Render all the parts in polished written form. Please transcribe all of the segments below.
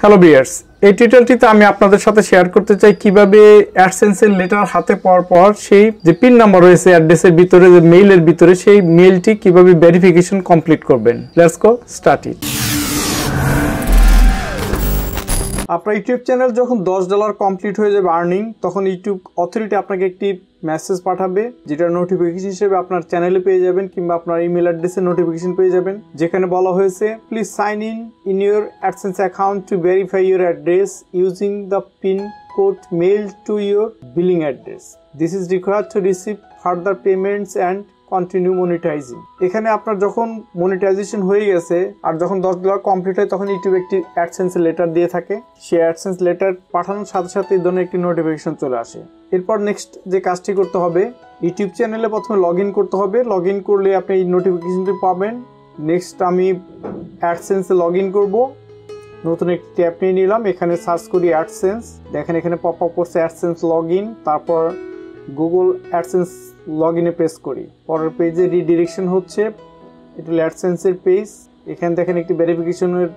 Hello viewers, এই টিউটোরিয়ালটিতে আমি আপনাদের সাথে শেয়ার করতে চাই কিভাবে অ্যাডসেন্সের লেটার হাতে পাওয়ার পর সেই যে পিন নাম্বার রয়েছে অ্যাড্রেসের ভিতরে, যে মেইলের ভিতরে, সেই মেইলটি কিভাবে ভেরিফিকেশন কমপ্লিট করবেন। Let's go start it. আপনার ইউটিউব চ্যানেল যখন $10 কমপ্লিট হয়ে যাবে আর্নিং, তখন ইউটিউব অথরিটি আপনাকে একটি মেসেজ পাঠাবে, যেটা নোটিফিকেশন হিসেবে আপনার চ্যানেলে পেয়ে যাবেন কিংবা আপনার ইমেল অ্যাড্রেসে নোটিফিকেশন পেয়ে যাবেন, যেখানে বলা হয়েছে please sign in your AdSense account to verify your address using the pin code mail to your billing address. This is required to receive further payments and continue monetizing. এখানে আপনার যখন monetization হয়ে গেছে আর যখন $10 কমপ্লিট হয়, তখন YouTube একটি AdSense letter দিয়ে থাকে। সেই অ্যাডসেন্স লেটার পাঠানোর সাথে সাথে এই ধরনের একটি নোটিফিকেশন চলে আসে। এরপর নেক্সট যে কাজটি করতে হবে, ইউটিউব চ্যানেলে প্রথমে লগ ইন করতে হবে। লগ ইন করলে আপনি এই নোটিফিকেশনটি পাবেন। নেক্সট আমি অ্যাডসেন্সে লগ ইন করবো। নতুন একটি ট্যাব নিয়ে নিলাম, এখানে সার্চ করি অ্যাডসেন্স। দেখেন এখানে পপ আপ করছে অ্যাডসেন্স লগ ইন। তারপর গুগল অ্যাডসেন্স লগ ইনে প্রেস করি। পরের পেজে রিডিরেকশন হচ্ছে, এটা অ্যাডসেন্সের পেজ। এখানে দেখেন একটি ভেরিফিকেশনের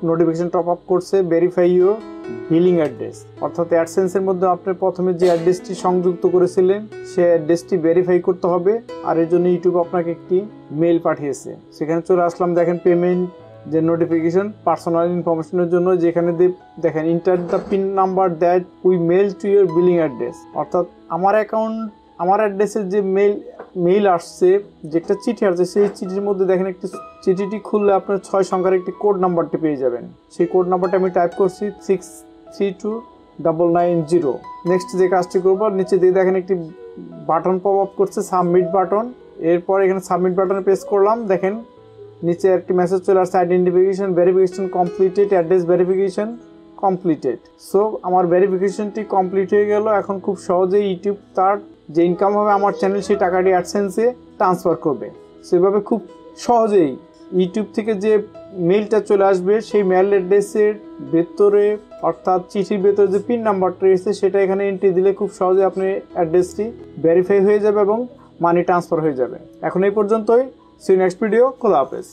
নোটিফিকেশন টপ আপ করছে, ভেরিফাই ইউর বিলিং অ্যাড্রেস। অর্থাৎ অ্যাডসেন্সের মধ্যে আপনি প্রথমে যে অ্যাড্রেসটি সংযুক্ত করেছিলেন সেই অ্যাড্রেসটি ভেরিফাই করতে হবে, আর এর জন্য ইউটিউব আপনাকে একটি মেইল পাঠিয়েছে। সেখানে চলে আসলাম, দেখেন পেমেন্ট যে নোটিফিকেশন পার্সোনাল ইনফরমেশনের জন্য, যেখানে দেখেন enter the pin number that we mail to your billing address. অর্থাৎ আমার অ্যাড্রেসের যে মেইল আসছে, যে একটা চিঠি আসছে, সেই চিঠির মধ্যে দেখেন একটি চিঠিটি খুললে আপনার 6 সংখ্যার একটি কোড নাম্বারটি পেয়ে যাবেন। সেই কোড নাম্বারটা আমি টাইপ করছি 632990। নেক্সট যে কাজটি করবো, নিচে দিয়ে দেখেন একটি বাটন পপ আপ করছে, সাবমিট বাটন। এরপর এখানে সাবমিট বাটনে প্রেস করলাম। দেখেন নিচে একটি মেসেজ চলে আসছে, identification verification completed, address verification completed. So আমার ভেরিফিকেশনটি কমপ্লিট হয়ে গেল। এখন খুব সহজেই ইউটিউব তার যে ইনকাম হবে আমার চ্যানেল, সেই টাকাটি অ্যাডসেন্সে ট্রান্সফার করবে। সেভাবে খুব সহজেই ইউটিউব থেকে যে মেইলটা চলে আসবে, সেই মেইল অ্যাড্রেসের ভেতরে, অর্থাৎ চিঠির ভেতরে যে পিন নাম্বারটা রয়েছে, সেটা এখানে এন্ট্রি দিলে খুব সহজে আপনার অ্যাড্রেসটি ভেরিফাই হয়ে যাবে এবং মানি ট্রান্সফার হয়ে যাবে। এখন এই পর্যন্তই। See you next video. খোদা হাফেজ।